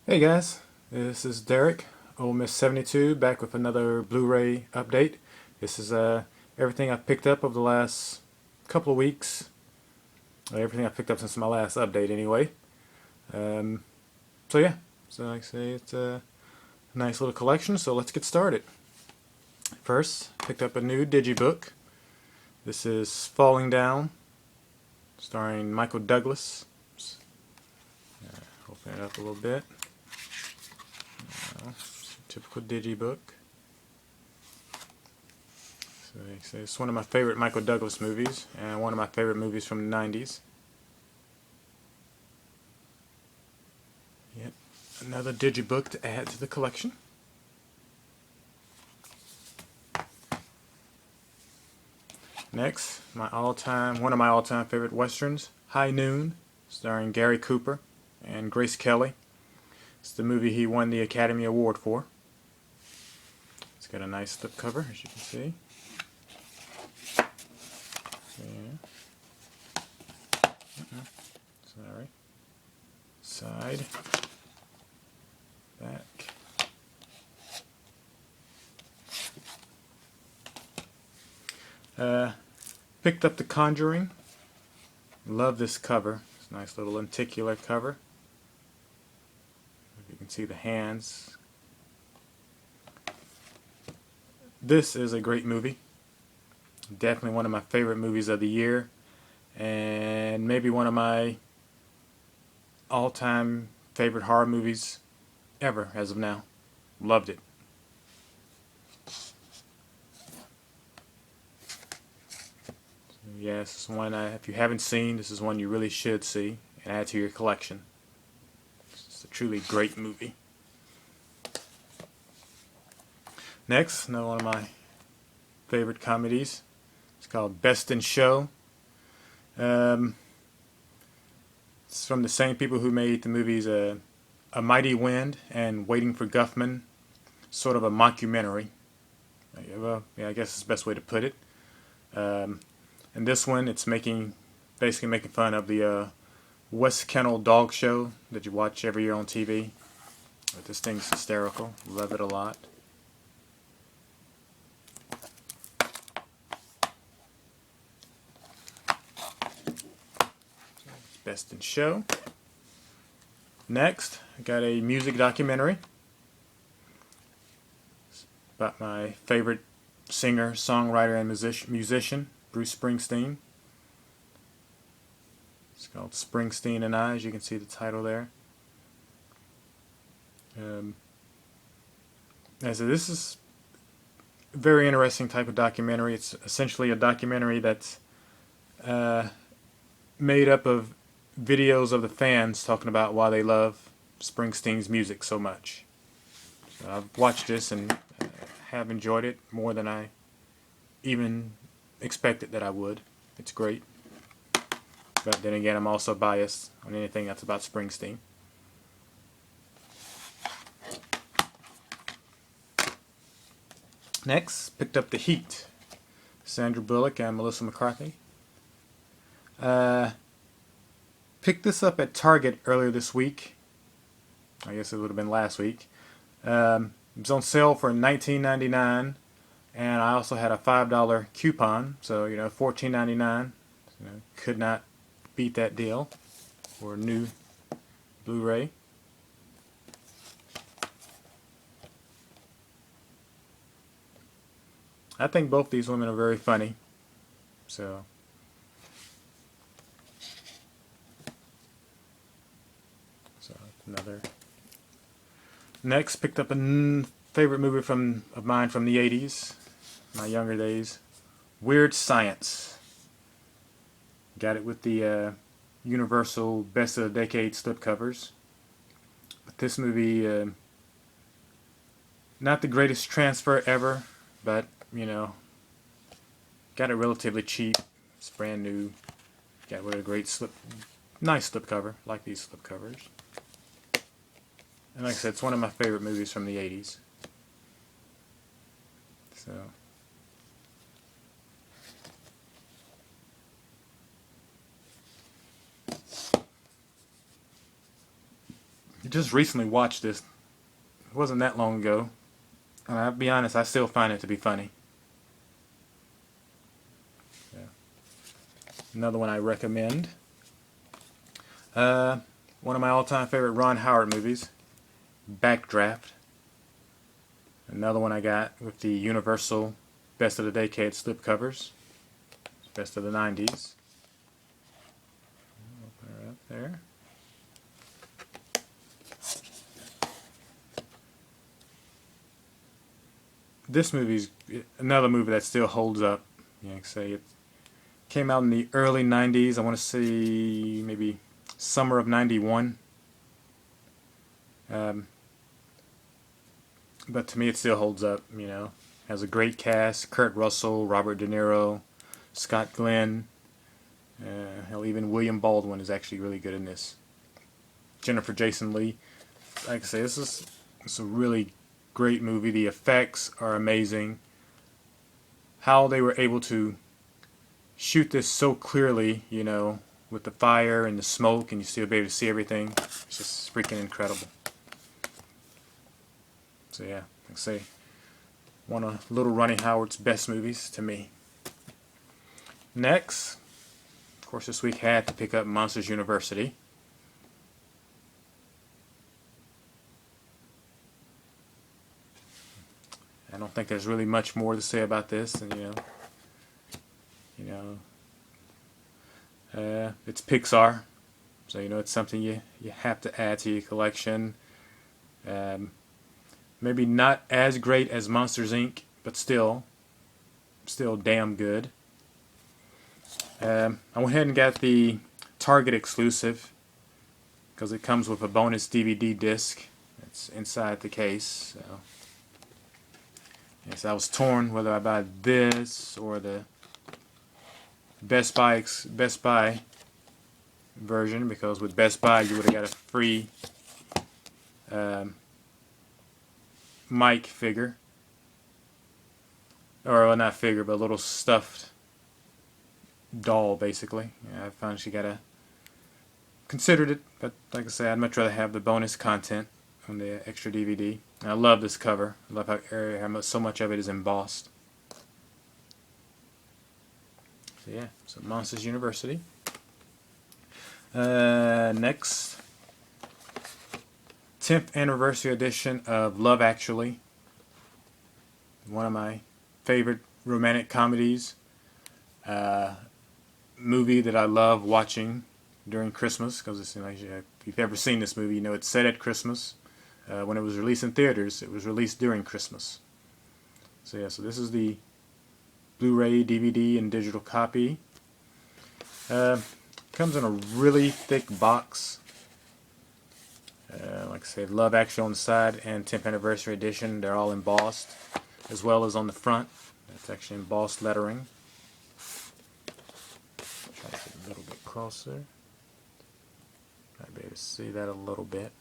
Hey guys, this is Derek, Ole Miss 72, back with another Blu-ray update. This is everything I've picked up over the last couple of weeks. Everything I've picked up since my last update anyway. Um, so yeah, so like I say, it's a nice little collection, so let's get started. First, picked up a new digibook. This is Falling Down, starring Michael Douglas. Open it up a little bit. Typical digibook. So it's one of my favorite Michael Douglas movies, and one of my favorite movies from the 90s. Yet another digibook to add to the collection. Next, one of my all-time favorite westerns, High Noon, starring Gary Cooper and Grace Kelly. It's the movie he won the Academy Award for. It's got a nice slipcover, as you can see. Sorry. Side. Back. Picked up The Conjuring. Love this cover. It's a nice little lenticular cover. You can see the hands. This is a great movie. Definitely one of my favorite movies of the year, and maybe one of my all-time favorite horror movies ever as of now. Loved it. Yeah, this is one if you haven't seen, this is one you really should see and add to your collection. It's a truly great movie. Next, another one of my favorite comedies. It's called Best in Show. It's from the same people who made the movies A Mighty Wind and Waiting for Guffman. Sort of a mockumentary. Well, yeah, I guess it's the best way to put it. And this one, it's basically making fun of the West Kennel dog show that you watch every year on TV. But this thing's hysterical. Love it a lot. Best in Show. Next, I got a music documentary. It's about my favorite singer, songwriter, and musician, Bruce Springsteen. It's called Springsteen and I, as you can see the title there. So this is a very interesting type of documentary. It's essentially a documentary that's made up of videos of the fans talking about why they love Springsteen's music so much. So I've watched this and have enjoyed it more than I even expected that I would. It's great. But then again, I'm also biased on anything that's about Springsteen. Next, picked up The Heat. Sandra Bullock and Melissa McCarthy. Picked this up at Target earlier this week. I guess it would have been last week. It was on sale for $19.99, and I also had a $5 coupon, so $14.99. Could not beat that deal for a new Blu-ray. I think both these women are very funny, so. Another. Next, picked up a favorite movie of mine from the 80s, my younger days, Weird Science. Got it with the Universal Best of the Decade slipcovers. But this movie, not the greatest transfer ever, but got it relatively cheap. It's brand new. Got with a great nice slipcover, like these slipcovers. And like I said, it's one of my favorite movies from the 80s. So. just recently watched this. It wasn't that long ago. And I'll be honest, I still find it to be funny. Yeah. Another one I recommend. Uh, One of my all-time favorite Ron Howard movies, Backdraft. Another one I got with the Universal Best of the Decade slipcovers. Best of the 90s. Open her up there. This movie's another movie that still holds up. Yeah, like I say it came out in the early 90s. I want to say maybe summer of 91. But to me it still holds up, you know. Has a great cast: Kurt Russell, Robert De Niro, Scott Glenn, hell, even William Baldwin is actually really good in this. Jennifer Jason Leigh. Like I say, it's a really great movie. The effects are amazing. How they were able to shoot this so clearly, you know, with the fire and the smoke, and you still be able to see everything. It's just freaking incredible. So yeah, like I say, one of Little Ronnie Howard's best movies to me. Next, of course, this week had to pick up Monsters University. I don't think there's really much more to say about this, and it's Pixar, so you know it's something you have to add to your collection. Maybe not as great as Monsters Inc., but still damn good. I went ahead and got the Target exclusive because it comes with a bonus DVD disc. It's inside the case. So. Yes, I was torn whether I buy this or the Best Buy version, because with Best Buy you would have got a free Mike figure, or well, not figure, but a little stuffed doll, basically. Yeah, I found she considered it, but like I say, I'd much rather have the bonus content on the extra DVD. And I love this cover. I love how so much of it is embossed. So yeah, so Monsters University. Next, 10th anniversary edition of Love Actually. One of my favorite romantic comedies. Movie that I love watching during Christmas, because it's, if you've ever seen this movie, you know it's set at Christmas. When it was released in theaters, it was released during Christmas. So yeah, so this is the Blu-ray, DVD, and digital copy. Comes in a really thick box. Like I said, Love Actually on the side and 10th anniversary edition. They're all embossed, as well as on the front. That's actually embossed lettering. Try to get a little bit closer. Might be able to see that a little bit.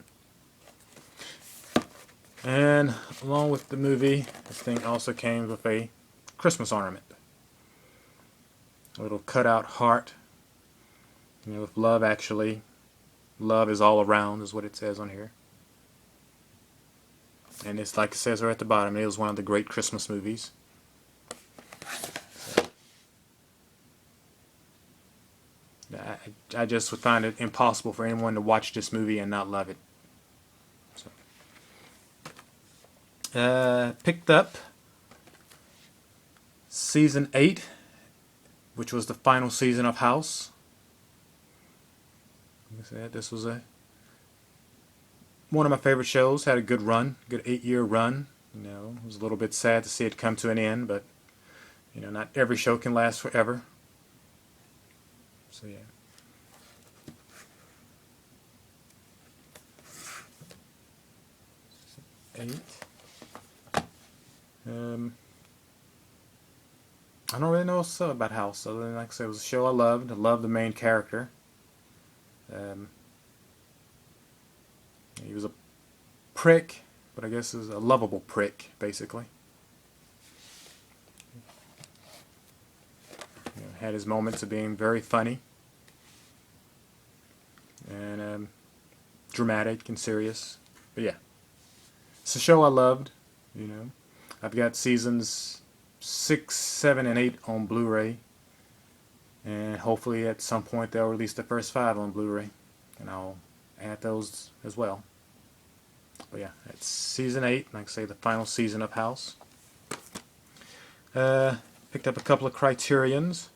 And along with the movie, this thing also came with a Christmas ornament. A little cutout heart. You know, with Love Actually. Love is all around, is what it says on here. And it's like it says right at the bottom, it was one of the great Christmas movies. So, I just would find it impossible for anyone to watch this movie and not love it. So. Picked up season 8, which was the final season of House. Like I said, this was one of my favorite shows. Had a good run, good 8-year run. You know, it was a little bit sad to see it come to an end, but you know, not every show can last forever. So yeah. Eight. I don't really know what's about House, other than, like I said, it was a show I loved. I loved the main character. He was a prick, but I guess is a lovable prick, basically. You know, had his moments of being very funny, and dramatic and serious. But yeah, it's a show I loved. You know, I've got seasons 6, 7, and 8 on Blu-ray, and hopefully at some point they'll release the first 5 on Blu-ray, and I'll add those as well. But yeah, it's season 8, like I say, the final season of House. Picked up a couple of Criterions.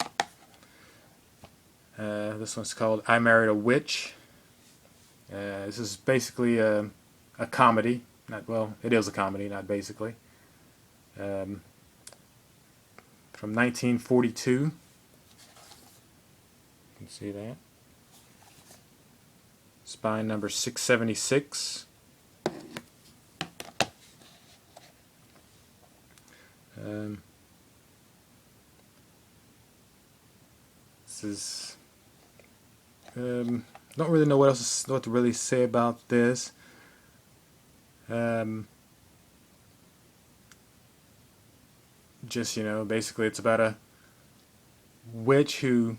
This one's called I Married a Witch. This is basically a comedy. Well, it is a comedy, not basically. From 1942. You can see that. Spine number 676. This is don't really know what to really say about this. Just, you know, basically it's about a witch who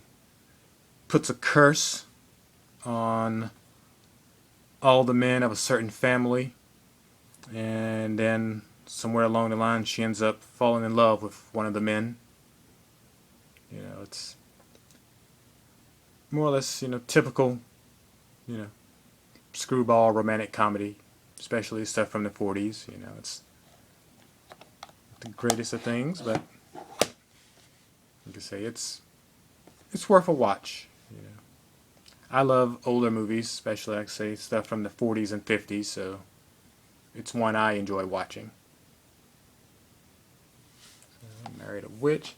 puts a curse on all the men of a certain family, and then somewhere along the line she ends up falling in love with one of the men. You know, it's more or less, you know, typical, you know, screwball romantic comedy, especially stuff from the 40s. You know, it's the greatest of things, but like I say, it's worth a watch. You know, I love older movies, especially like I say stuff from the 40s and 50s, so it's one I enjoy watching. So, I Married a Witch.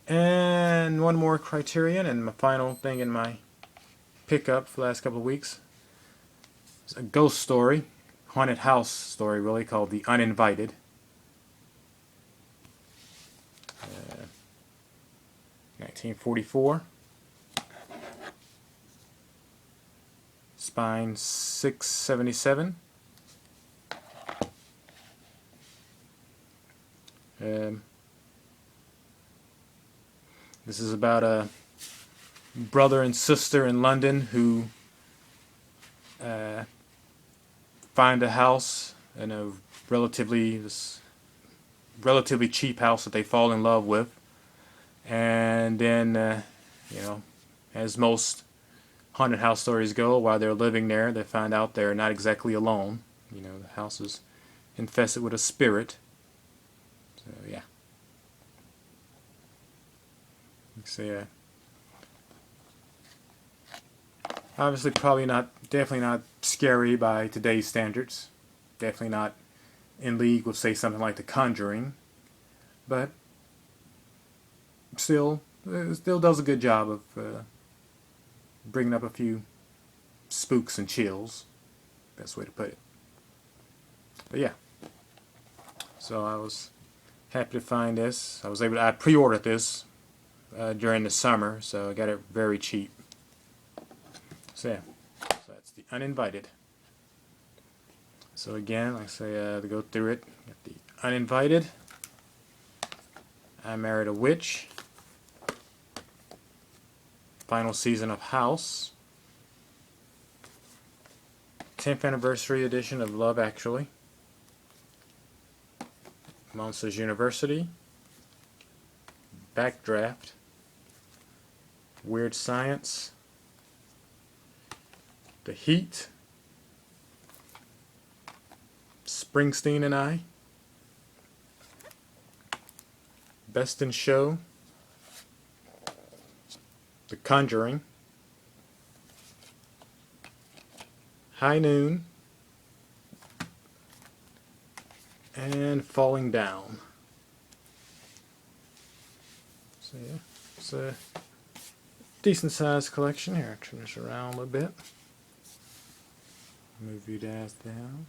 And one more Criterion, and my final thing in my pickup for the last couple of weeks. It's a ghost story, haunted house story really, called The Uninvited. 1944. Spine 677. This is about a brother and sister in London who find a house in a relatively cheap house that they fall in love with, and then you know, as most haunted house stories go, while they're living there, they find out they're not exactly alone. You know, the house is infested with a spirit. So yeah. So obviously definitely not scary by today's standards. Definitely not in league with, say, something like The Conjuring. But still does a good job of bringing up a few spooks and chills. Best way to put it. But yeah. So I was happy to find this. I pre-ordered this during the summer, so I got it very cheap. So yeah, so that's The Uninvited. So again, like I say, to go through it, got The Uninvited, I Married a Witch, final season of House, 10th anniversary edition of Love Actually, Monsters University, Backdraft, Weird Science, The Heat, Springsteen and I, Best in Show, The Conjuring, High Noon, and Falling Down. So yeah, it's a decent sized collection. Here, I'll turn this around a little bit. Move you guys down.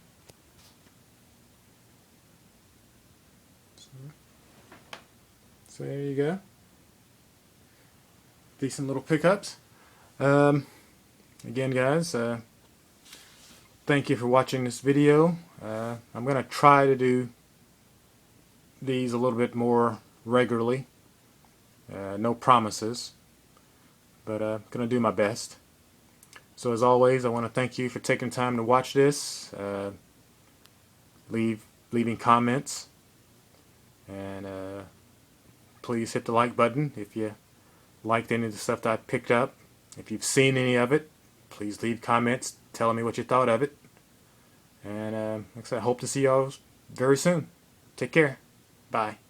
So there you go. Decent little pickups. Again, guys, thank you for watching this video. I'm going to try to do these a little bit more regularly. No promises, but I'm going to do my best. So as always, I want to thank you for taking time to watch this, leaving comments, and please hit the like button if you liked any of the stuff that I picked up. If you've seen any of it, please leave comments telling me what you thought of it. And like I said, I hope to see y'all very soon. Take care. Bye.